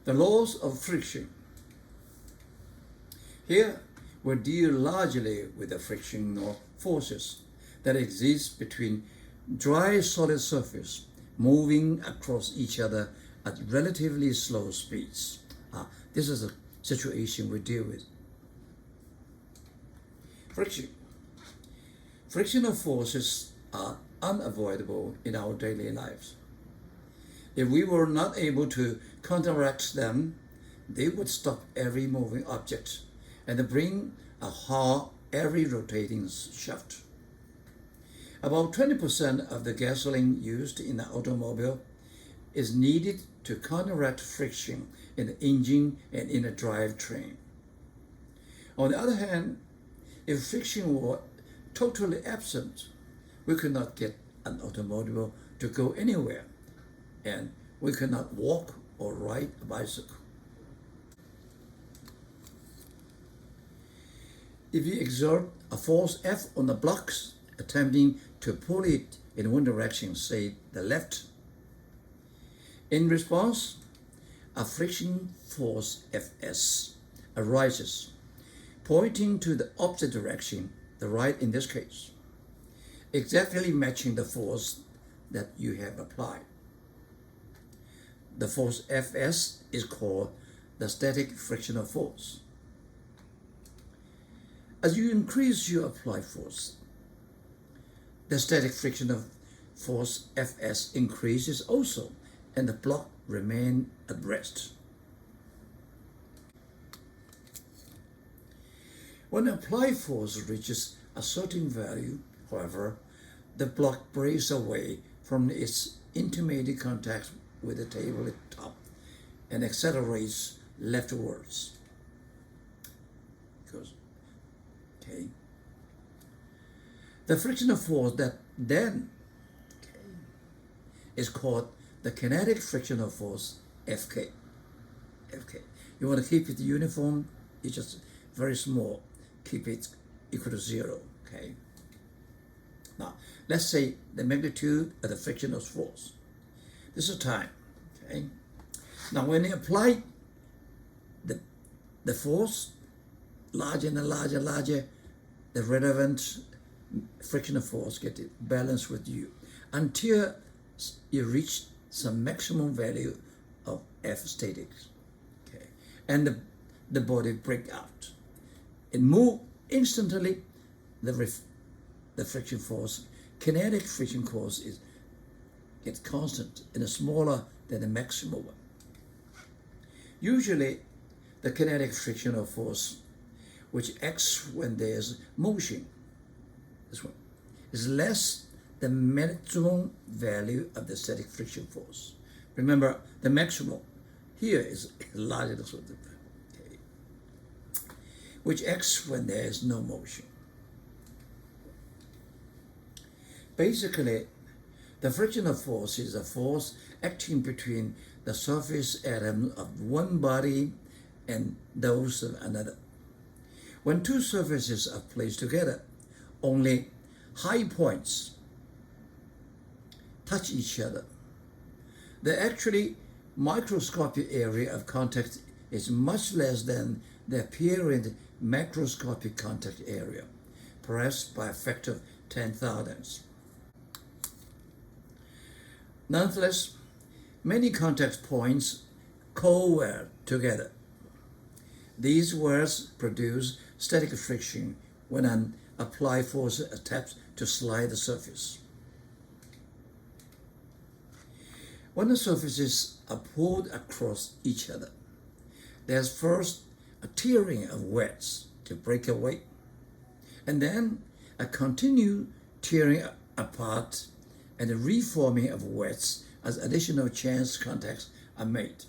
The laws of friction. Here we deal largely with the frictional forces that exist between dry solid surface moving across each other at relatively slow speeds. This is a situation we deal with. Friction. Frictional forces are unavoidable in our daily lives. If we were not able to counteract them, they would stop every moving object and bring a halt every rotating shaft. About 20% of the gasoline used in an automobile is needed to counteract friction in the engine and in the drivetrain. On the other hand, if friction were totally absent, we could not get an automobile to go anywhere, and we could not walk or ride a bicycle. If you exert a force F on the blocks attempting to pull it in one direction, say the left, in response, a friction force Fs arises, pointing to the opposite direction, the right in this case, exactly matching the force that you have applied. The force Fs is called the static frictional force. As you increase your applied force, the static frictional force Fs increases also, and the block remains at rest. When applied force reaches a certain value, however, the block breaks away from its intimate contact with the table at top and accelerates leftwards. The frictional force that then is called the kinetic frictional force, Fk. You want to keep it uniform, it's just very small, keep it equal to 0, okay? Now, let's say the magnitude of the frictional force. This is time, okay? Now, when you apply the force, larger and larger, the relevant frictional force gets balanced with you until you reach some maximum value of F statics, okay? And the body break out. It moves instantly. The friction force, kinetic friction force, gets constant and smaller than the maximum one. Usually, the kinetic frictional force, which acts when there's motion, this one, is less than maximum value of the static friction force. Remember, the maximum here is larger than something, okay, which acts when there is no motion. Basically, the frictional force is a force acting between the surface atoms of one body and those of another. When two surfaces are placed together, only high points touch each other. The actually microscopic area of contact is much less than the apparent macroscopic contact area, perhaps by a factor of 10,000. Nonetheless, many contact points co-wear together. These wears produce static friction when an applied force attempts to slide the surface. When the surfaces are pulled across each other, there's first a tearing of wedges to break away, and then a continued tearing apart and a reforming of wedges as additional chance contacts are made.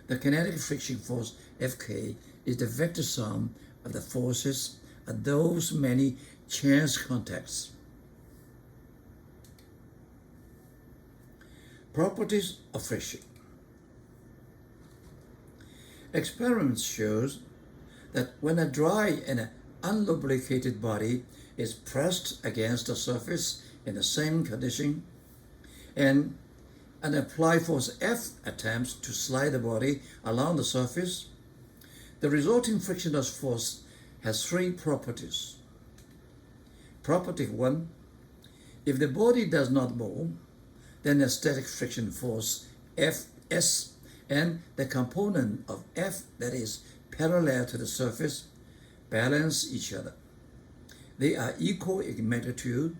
The kinetic friction force Fk is the vector sum of the forces at those many chance contacts. Properties of friction. Experiments shows that when a dry and unlubricated body is pressed against a surface in the same condition, and and apply force F attempts to slide the body along the surface, the resulting frictional force has three properties. Property 1, if the body does not move, then the static friction force Fs and the component of F that is parallel to the surface balance each other. They are equal in magnitude,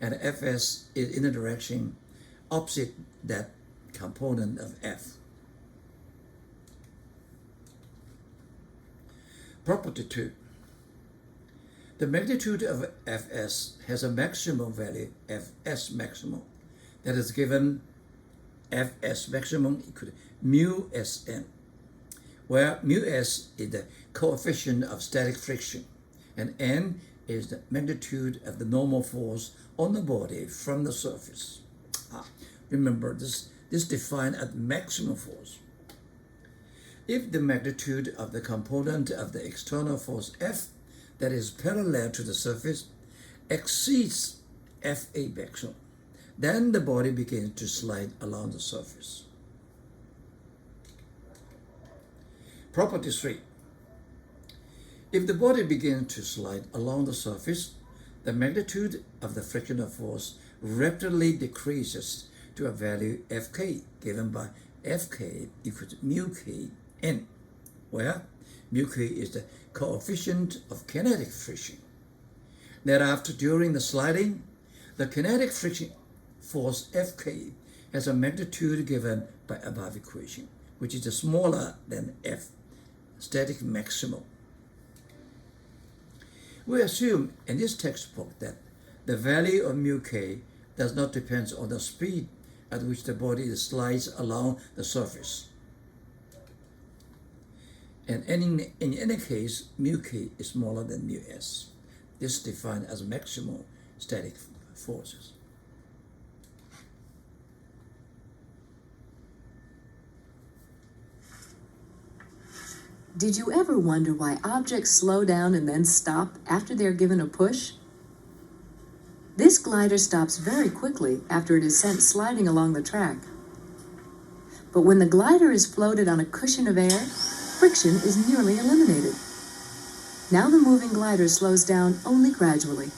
and Fs is in a direction opposite that component of F. Property 2. The magnitude of Fs has a maximum value, Fs maximum, that is given Fs maximum equal to mu Sn, where mu s is the coefficient of static friction, and n is the magnitude of the normal force on the body from the surface. Remember, this defined as maximum force. If the magnitude of the component of the external force F that is parallel to the surface exceeds Fa maximum, then the body begins to slide along the surface. Property 3. If the body begins to slide along the surface, the magnitude of the frictional force rapidly decreases to a value Fk, given by Fk equals to mu k n, where mu k is the coefficient of kinetic friction. Thereafter, during the sliding, the kinetic friction force Fk has a magnitude given by above equation, which is smaller than F, static maximum. We assume in this textbook that the value of mu k does not depend on the speed at which the body slides along the surface. And in any case, mu k is smaller than mu s. This is defined as maximum static forces. Did you ever wonder why objects slow down and then stop after they're given a push? This glider stops very quickly after it is sent sliding along the track. But when the glider is floated on a cushion of air, friction is nearly eliminated. Now the moving glider slows down only gradually.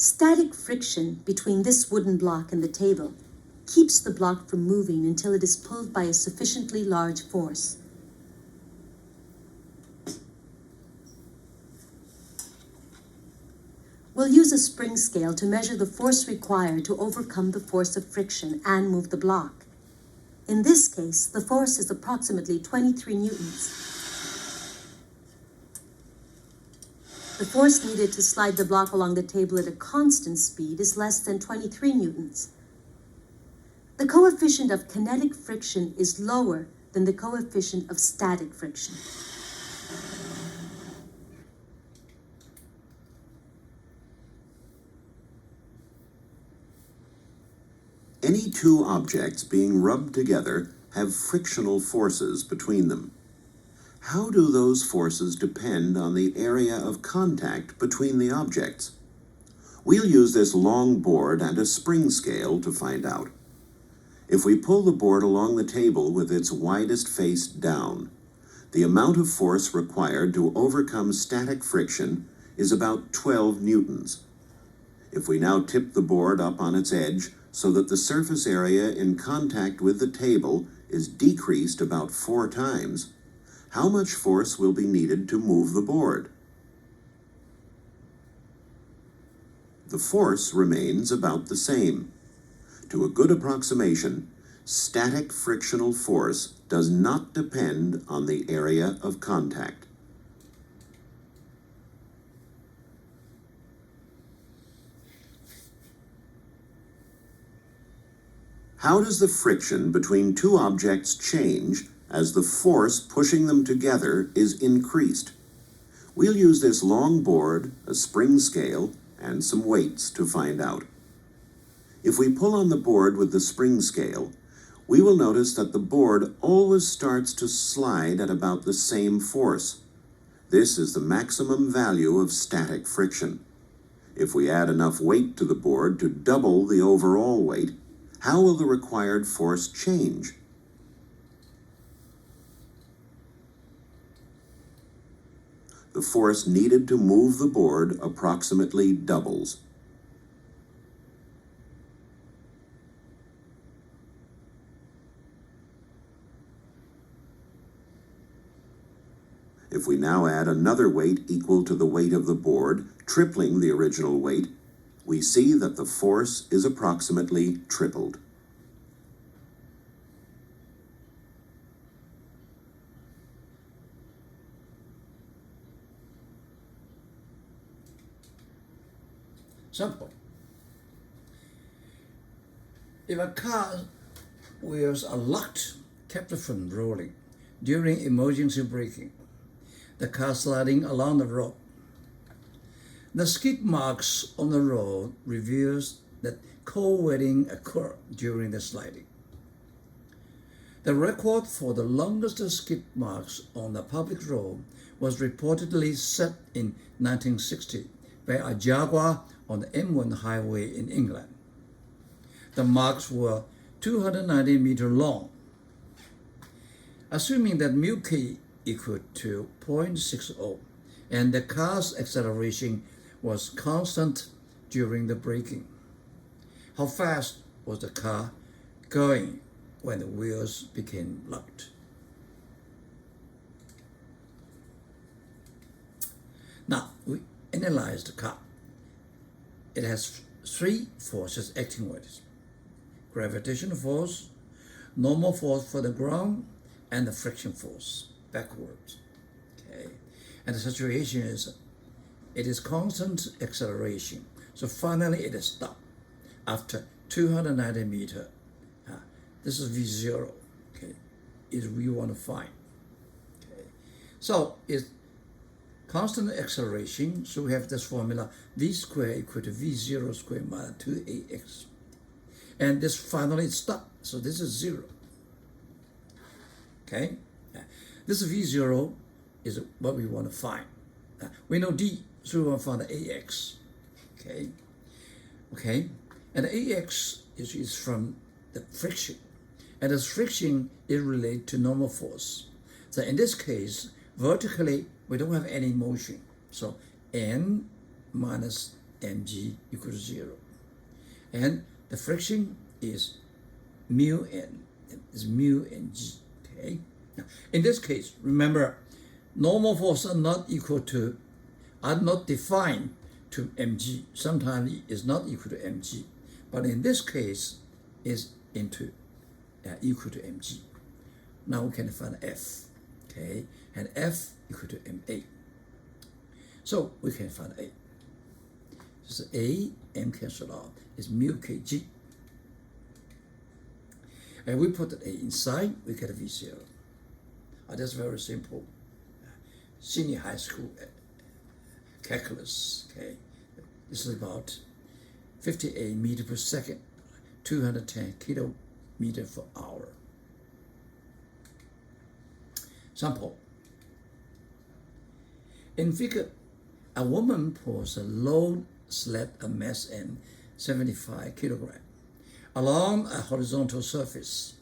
Static friction between this wooden block and the table keeps the block from moving until it is pulled by a sufficiently large force. We'll use a spring scale to measure the force required to overcome the force of friction and move the block. In this case, the force is approximately 23 newtons. The force needed to slide the block along the table at a constant speed is less than 23 newtons. The coefficient of kinetic friction is lower than the coefficient of static friction. Any two objects being rubbed together have frictional forces between them. How do those forces depend on the area of contact between the objects? We'll use this long board and a spring scale to find out. If we pull the board along the table with its widest face down, the amount of force required to overcome static friction is about 12 newtons. If we now tip the board up on its edge so that the surface area in contact with the table is decreased about 4 times, how much force will be needed to move the board? The force remains about the same. To a good approximation, static frictional force does not depend on the area of contact. How does the friction between two objects change as the force pushing them together is increased? We'll use this long board, a spring scale, and some weights to find out. If we pull on the board with the spring scale, we will notice that the board always starts to slide at about the same force. This is the maximum value of static friction. If we add enough weight to the board to double the overall weight, how will the required force change? The force needed to move the board approximately doubles. If we now add another weight equal to the weight of the board, tripling the original weight, we see that the force is approximately tripled. Simple. If a car wheels are locked, kept from rolling during emergency braking, the car sliding along the road, the skid marks on the road reveals that cold wetting occurred during the sliding. The record for the longest skid marks on the public road was reportedly set in 1960 by a Jaguar on the M1 highway in England. The marks were 290 meters long. Assuming that μk equal to 0.60 and the car's acceleration was constant during the braking, how fast was the car going when the wheels became locked? Now we analyze the car. It has three forces acting with it: gravitational force, normal force for the ground, and the friction force backwards. Okay, and the situation is it is constant acceleration. So finally it is stopped after 290 meters. This is V0. Okay, is we want to find. Okay, so it's constant acceleration. So we have this formula: v squared equal to v0 squared minus 2ax. And this finally stopped. So this is 0. Okay, this v0 is what we want to find. We know d, so we want to find the ax. Okay, and the ax is from the friction, and this friction is related to normal force. So in this case, vertically we don't have any motion. So n minus mg equals 0, and the friction is mu n. Is mu n g. Okay. Now, in this case, remember, normal force are not defined to mg. Sometimes it's not equal to mg, but in this case, is equal to mg. Now we can find f. Okay, and f equal to ma. So we can find a. So a, m cancel out, is mu kg. And we put the a inside, we get a v0. That's very simple. Senior high school calculus. Okay, this is about 58 meters per second, 210 kilometers per hour. Sample. In figure, a woman pulls a load sled of mass m 75 kilograms along a horizontal surface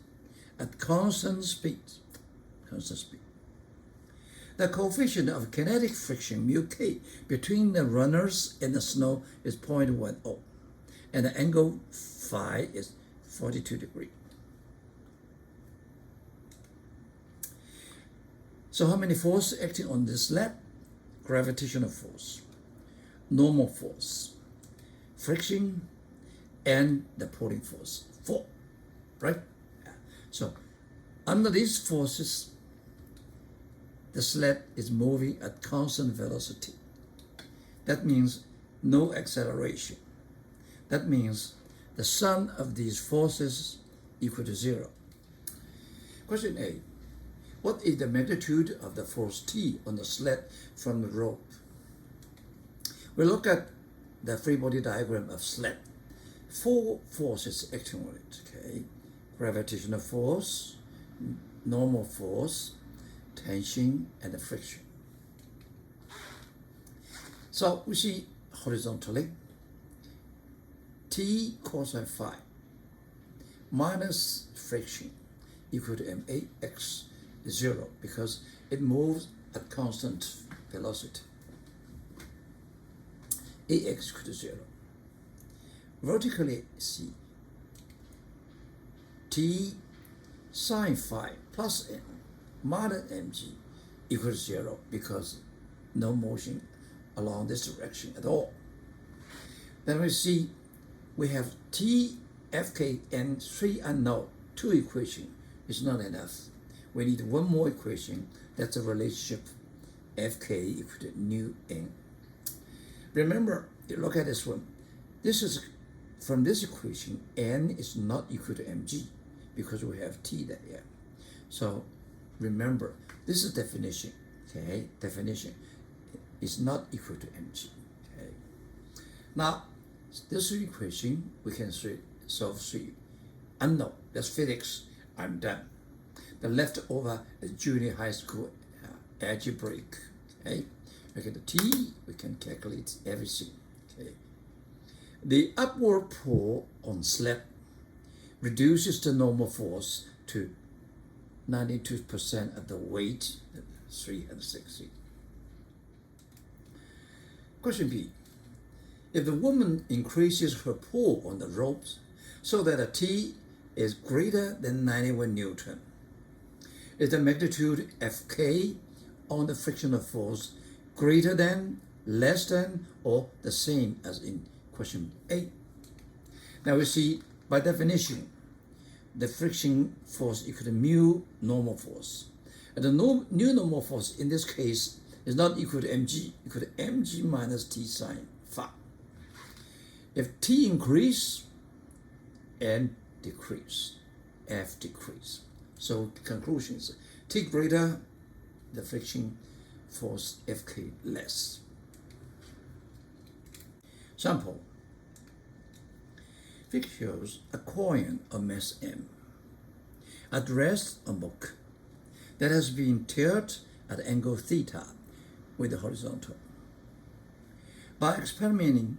at constant speed. The coefficient of kinetic friction, mu k, between the runners and the snow is 0.10, and the angle phi is 42 degrees. So how many forces acting on this sled? Gravitational force, normal force, friction, and the pulling force. 4, right? So under these forces, the sled is moving at constant velocity. That means no acceleration. That means the sum of these forces equal to 0. Question A. What is the magnitude of the force T on the sled from the rope? We look at the free body diagram of sled. 4 forces acting on it. Okay, gravitational force, normal force, tension, and friction. So we see horizontally, T cosine phi minus friction equal to max is 0 because it moves at constant velocity. Ax equal to 0. Vertically, see T sine phi plus n minus mg equal to 0 because no motion along this direction at all. Then we see we have T, Fk, and 3 unknown. 2 equations is not enough. We need one more equation. That's a relationship Fk equal to nu n. Remember, you look at this one. This is from this equation, n is not equal to mg because we have T there. So remember, this is definition. Okay, definition is not equal to mg. Okay. Now, this equation we can solve 3 unknown. That's physics. I'm done. The leftover is junior high school algebraic. Okay, look at the T. We can calculate everything. Okay. The upward pull on slab reduces the normal force to 92% of the weight, 360. Question B. If the woman increases her pull on the ropes so that a T is greater than 91 Newton, is the magnitude Fk on the frictional force greater than, less than, or the same as in question A? Now we see, by definition, the friction force equal to mu normal force. And the new normal force in this case is not equal to mg, equal to mg minus T sine phi. If T increase, N decrease, F decrease. So conclusions, T greater, the friction force Fk less. Sample. Figure shows a coin of mass m at rest on book that has been tilted at angle theta with the horizontal. By experimenting,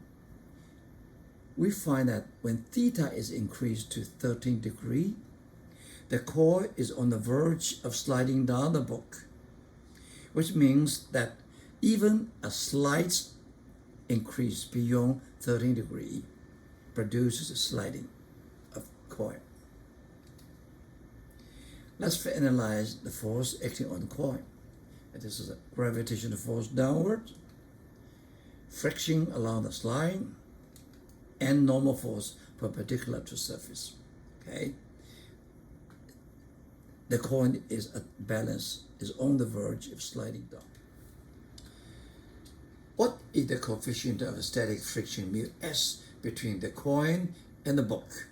we find that when theta is increased to 13 degrees, the coil is on the verge of sliding down the book, which means that even a slight increase beyond 13 degrees produces a sliding of coil. Let's analyze the force acting on the coil. This is a gravitational force downward, friction along the slide, and normal force perpendicular to surface. Okay. The coin is at balance, is on the verge of sliding down. What is the coefficient of static friction mu s between the coin and the book?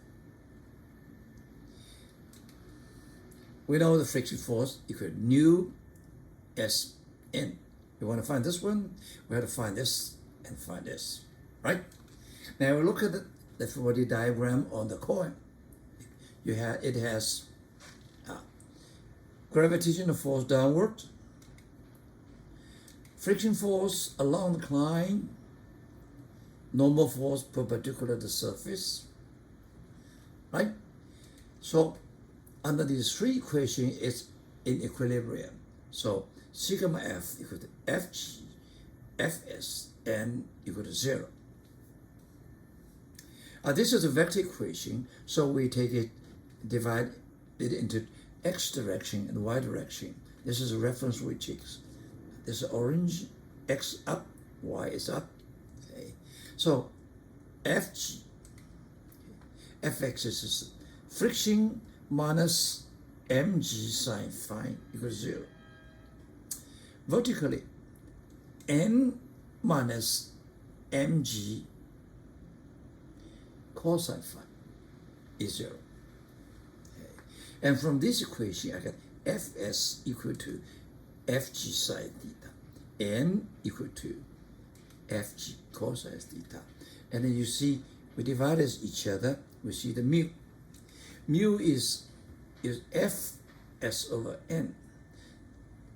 We know the friction force equal to nu s n. You want to find this one? We have to find this and find this, right? Now we look at the 4D diagram on the coin. It has gravitational force downward, friction force along the climb, normal force perpendicular to the surface, right? So under these 3 equations, it's in equilibrium. So sigma f equal to fg, fs, n equal to 0. This is a vector equation, so we take it, divide it into x direction and y direction. This is a reference matrix. This is orange, x up, y is up. Okay. So fg, fx is friction minus mg sine phi equals 0. Vertically, n minus mg cosine phi is 0. Okay. And from this equation, I get fs equal to fg sine theta, n equal to fg cosine theta. And then you see, we divide each other, we see the mu. Mu is F S over N.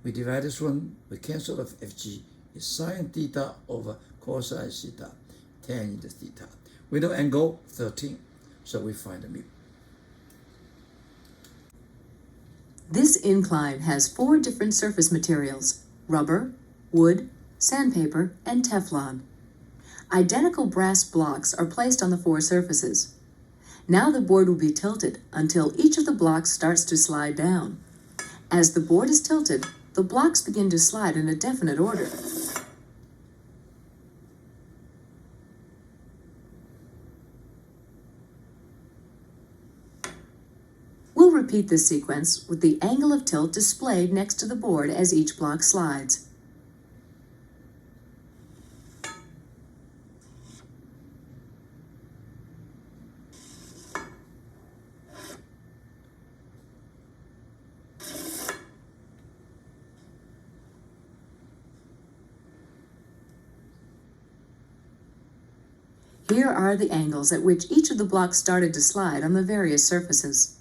We divide this one, we cancel off Fg. It's sine theta over cosine theta, tangent theta. We know angle 13, so we find the mu. This incline has 4 different surface materials: rubber, wood, sandpaper, and Teflon. Identical brass blocks are placed on the 4 surfaces. Now the board will be tilted until each of the blocks starts to slide down. As the board is tilted, the blocks begin to slide in a definite order. We'll repeat this sequence with the angle of tilt displayed next to the board as each block slides. Here are the angles at which each of the blocks started to slide on the various surfaces.